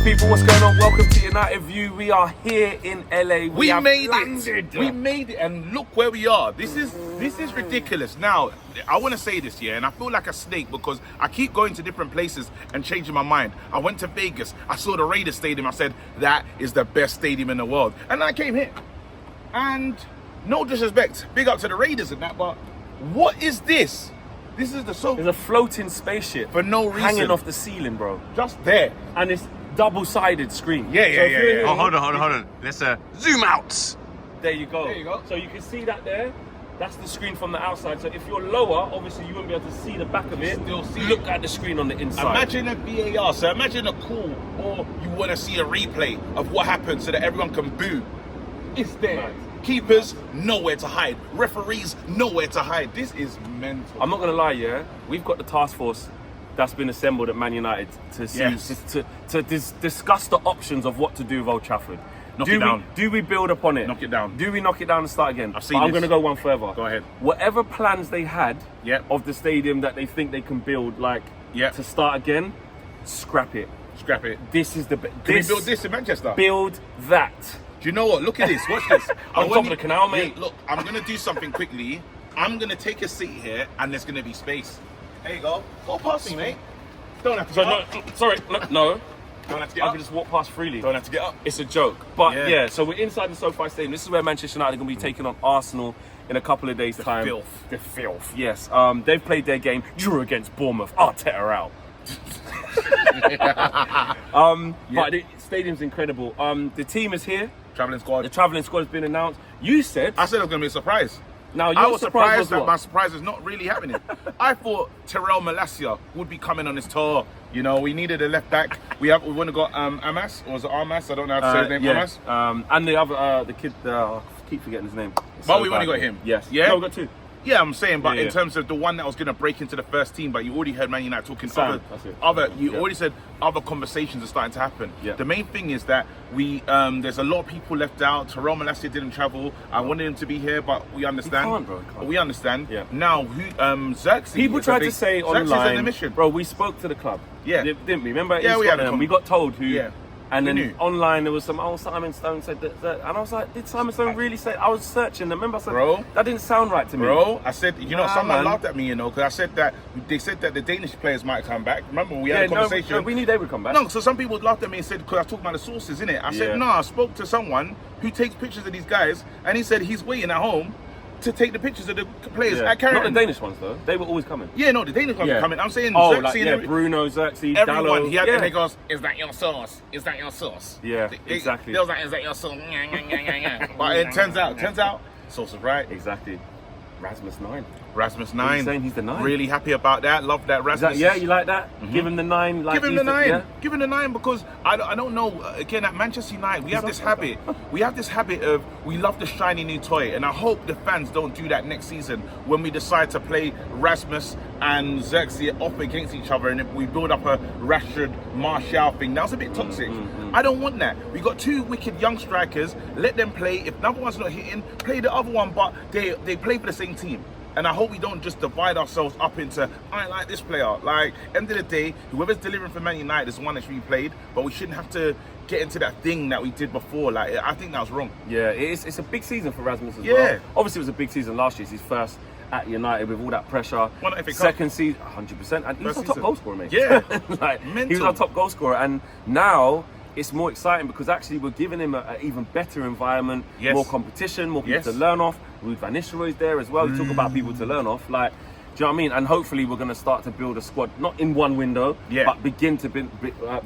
people, what's going on? Welcome to United View. We are here in LA. We made it. We made it, and look where we are. This is ridiculous. Now, I want to say this, yeah, and I feel like a snake because I keep going to different places and changing my mind. I went to Vegas. I saw the Raiders stadium. I said that is the best stadium in the world, and I came here. And no disrespect, big up to the Raiders and that, but what is this? This is There's a floating spaceship for no reason, hanging off the ceiling, bro. Just there, and it's double-sided screen. Yeah. Oh, hold on. Let's zoom out. There you go. There you go. So you can see that there. That's the screen from the outside. So if you're lower, obviously you won't be able to see the back of it. Still see Look it. at the screen on the inside. Imagine a VAR. So imagine a call, or you want to see a replay of what happened so that everyone can boo. It's there. Right. Keepers, nowhere to hide. Referees, nowhere to hide. This is mental. I'm not gonna lie, yeah. We've got the task force that's been assembled at Man United to see, Yes. to discuss the options of what to do with Old Trafford. Knock it down. Do we build upon it? Knock it down. Do we knock it down and start again? I've seen I'm this. going to go one further. Go ahead. Whatever plans they had Yep. of the stadium that they think they can build, like Yep. to start again, scrap it. Scrap it. This is the Can we build this in Manchester? Build that. Do you know what? Look at this. Watch this. On top of the canal, mate. Yeah, look, I'm going to do something quickly. I'm going to take a seat here, and there's going to be space. There you go. Go past me, mate. Don't have to So get up. no. Don't have to get I up. can just walk past freely. Don't have to get up. It's a joke. But Yeah. yeah, so we're inside the SoFi Stadium. This is where Manchester United are going to be taking on Arsenal in a couple of days' time. filth. The filth. Yes. They've played their game, drew against Bournemouth. Arteta out. But the stadium's incredible. The team is here. Travelling squad. The travelling squad has been announced. You said. I said it was going to be a surprise. Now I your was surprise surprised was that what? my surprise is not really happening. I thought Terrell Malacia would be coming on his tour. You know, we needed a left back. We've only got Amas, or was it Armas? I don't know how to say his name. yeah. Amas. And the other, the kid. I keep forgetting his name. It's But so we've only bad. got him. Yes. Yeah? No, we got two. Yeah, I'm saying, but Yeah, in yeah. terms of the one that was going to break into the first team, but you already heard Man United talking Sam, that's it. you Yeah. already said other conversations are starting to happen. Yeah. The main thing is that there's a lot of people left out. Terrell Malacia didn't travel. I wanted him to be here, but we understand. He can't, bro. He can't. We understand. Yeah. Now, Xerxes. People tried to say Xerxes online, on the mission. bro. We spoke to the club, Yeah. didn't we? Remember? Yeah, we had a We got told who. Yeah. And We then knew. online there was some. Oh, Simon Stone said that, and I was like, did Simon Stone really say? I was searching. Remember, I said, Bro. that didn't sound right to me, Bro, I said, someone man. laughed at me, because I said that they said that the Danish players might come back. Remember, we had a no, conversation. we knew they would come back. No, so some people laughed at me and said, because I was talking about the sources, innit? I Yeah. said, no, I spoke to someone who takes pictures of these guys, and he said he's waiting at home to take the pictures of the players Yeah. at Carrington. Not the Danish ones though. They were always coming. Yeah, no, the Danish ones Yeah. are coming. I'm saying Oh, Xerxes like and yeah, Bruno, Xerxes, everyone. Dallo. He had, yeah. and he goes, is that your sauce? Is that your sauce? Yeah, exactly. They was like, is that your sauce? But it turns out, sauce is right. Exactly. Rasmus 9. Rasmus What are you 9. saying? He's the 9? Really happy about that. Love that Is Rasmus. that, yeah, you like that? Give him the 9. Like Give him he's the 9. yeah? Give him the 9 because I don't know. Again, at Manchester United, we have this habit. We have this habit of we love the shiny new toy, and I hope the fans don't do that next season when we decide to play Rasmus and Xerxes off against each other, and if we build up a Rashford Martial thing. That was a bit toxic. I don't want that. We got two wicked young strikers. Let them play. If another one's not hitting, play the other one. But they play for the same team. And I hope we don't just divide ourselves up into, I like this player. Like, end of the day, whoever's delivering for Man United is the one that's really played, but we shouldn't have to get into that thing that we did before. Like, I think that was wrong. Yeah, it's a big season for Rasmus as Yeah. well. Obviously, it was a big season last year. It's his first at United with all that pressure. Won the FA Cup. Second season, 100%. And he was First our top season. goal scorer, mate. Yeah. Like, he was Mental. our top goal scorer. And now it's more exciting because actually we're giving him an even better environment, Yes. more competition, more people Yes. to learn off. Ruud van Nistelrooy's there as well. You talk about people to learn off. Like, do you know what I mean? And hopefully we're going to start to build a squad, not in one window, Yeah. but begin to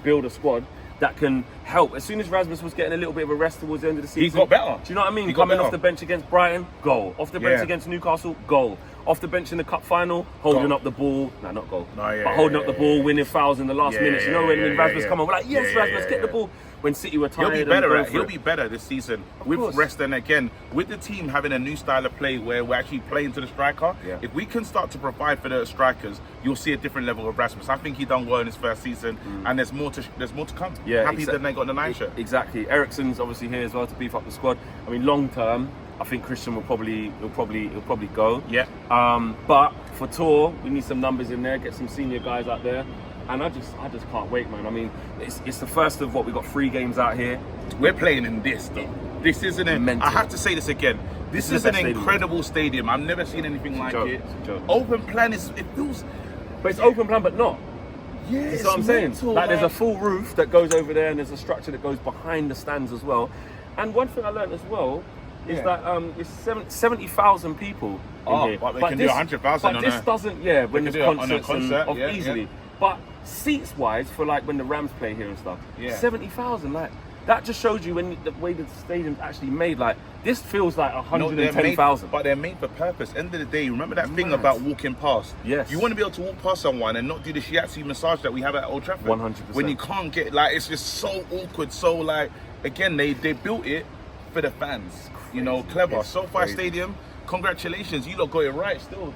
build a squad that can help. As soon as Rasmus was getting a little bit of a rest towards the end of the season, got better. Do you know what I mean? He got Coming better. off the bench against Brighton, goal. Off the bench Yeah. against Newcastle, goal. Off the bench in the cup final, holding Goal. up the ball. No, not goal. No, yeah, but holding yeah, up the yeah, ball, yeah. winning fouls in the last Yeah, minutes. yeah, You know when yeah, Rasmus yeah. come on, we're like, yes, Yeah, Rasmus, yeah, get the yeah. ball. When City were tired, He'll be better. and He'll be better this season with course. rest, and again with the team having a new style of play where we're actually playing to the striker. Yeah. If we can start to provide for the strikers, you'll see a different level of Rasmus. I think he done well in his first season, and there's more to come. Yeah, Happy that they got the 9 shirt. Exactly. Eriksen's obviously here as well to beef up the squad. I mean, long term, I think Christian will probably go. Yeah. But for tour, we need some numbers in there. Get some senior guys out there. And I just can't wait, man. I mean, it's the first of what we got 3 games out here. We're playing in this though. This isn't it. Mental. I have to say this again. This is the an best stadium. incredible stadium. I've never seen anything like joke. it. It's a joke. Open plan it feels. But it's open plan, but not. Yeah, You it's know what I'm saying? mental, Like there's a full roof that goes over there, and there's a structure that goes behind the stands as well. And one thing I learned as well is that it's 70,000 people in here. But they can do 100,000 But on this a- doesn't, when can there's do it on a concerts concert, and yeah, easily. yeah. But seats wise, for like when the Rams play here and stuff, Yeah. 70,000. Like that just shows you when the way the stadium's actually made. Like this feels like No, 110,000. but they're made for purpose. End of the day, remember that thing Mad. about walking past? Yes. You want to be able to walk past someone and not do the shiatsu massage that we have at Old Trafford. 100%. When you can't get, like, it's just so awkward. So, like, again, they built it for the fans. You know, clever. It's SoFi crazy. Stadium, congratulations. You lot got it right still.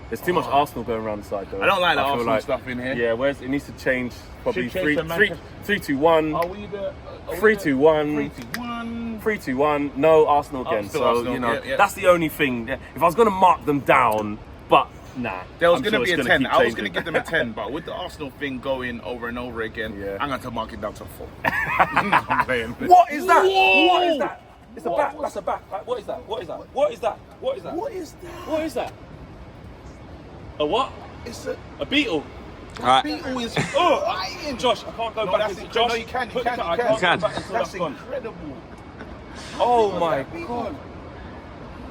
There's too much Arsenal going around the side though. I don't like the feel Arsenal stuff in here. Yeah, whereas it needs to change probably Should change to 3-2-1. Are we the... 3-2-1. 3-2-1. 3-2-1, no Arsenal again. still So, Arsenal, you know, yeah, yeah. that's the only thing. Yeah, if I was going to mark them down, but nah. There was I'm going sure to be it's a gonna 10. keep I was going to changing. give them a 10, but with the Arsenal thing going over and over again, Yeah. I'm going to mark it down to 4. I'm playing. What is that? Whoa! What is that? It's a What bat. was- That's a bat. Like, what is that? What is that? What is that? What is that? What is that? What is that? A what? It's A beetle. Alright. Beetle is Oh, flying. Josh, I can't go No, back that's into it. Josh. No, you can. put You the can. cut- I You can't can. go back until That's that's gone. incredible. Oh my Beetle. god.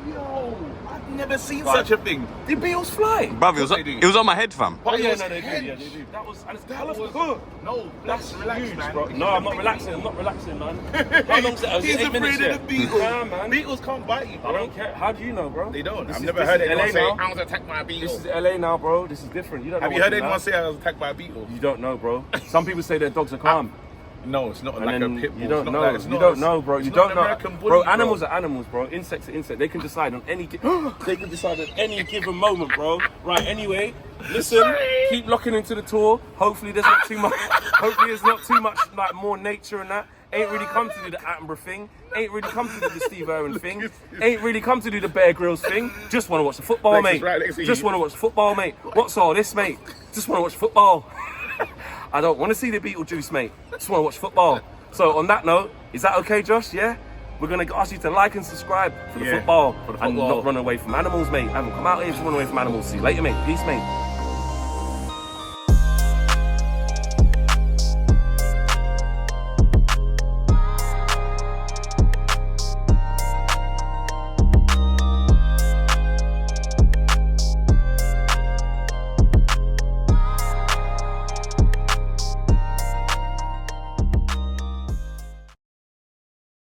Yo, I've never seen Right. such a thing. Did beetles fly? Bruv, it was on my head, fam. But Oh it yeah, was no, they do. hench. Yeah, they do. That was, and it's That colourful. was no. That's Relax, huge, man. bro. No, I'm not relaxing. I'm not relaxing, man. How long's it? He's 8 minutes afraid yet? of the beetles. Nah, man. Beetles can't bite you, bro. I don't care. How do you know, bro? They don't. This I've is- never this heard is anyone LA say, now. I was attacked by a beetle. This is LA now, bro. This is different. You don't know. Have you what heard to anyone know. say I was attacked by a beetle? You don't know, bro. Some people say their dogs are calm. No, it's not And like then a pit bull. you don't It's not know. like- it's You not don't a- know, bro. it's You not don't an know. American bully, Bro, animals are animals, bro. Insects are insects. They can decide on any. They can decide at any given moment, bro. Right. Anyway, listen. Sorry. Keep locking into the tour. Hopefully, there's not too much. Hopefully, there's not too much like more nature and that. Ain't really come to do the Attenborough thing. Ain't really come to do the Steve Irwin thing. Ain't really come to do the Bear Grylls thing. Just want to watch the football, Lex is mate. right next to you. Just want to watch the football, mate. What's all this, mate? Just want to watch football. I don't want to see the Beetlejuice, mate. Just want to watch football. So on that note, is that okay, Josh? Yeah? We're going to ask you to like and subscribe for the Yeah, football. for the And football. not run away from animals, mate. I haven't come out here to run away from animals. See you later, mate. Peace, mate.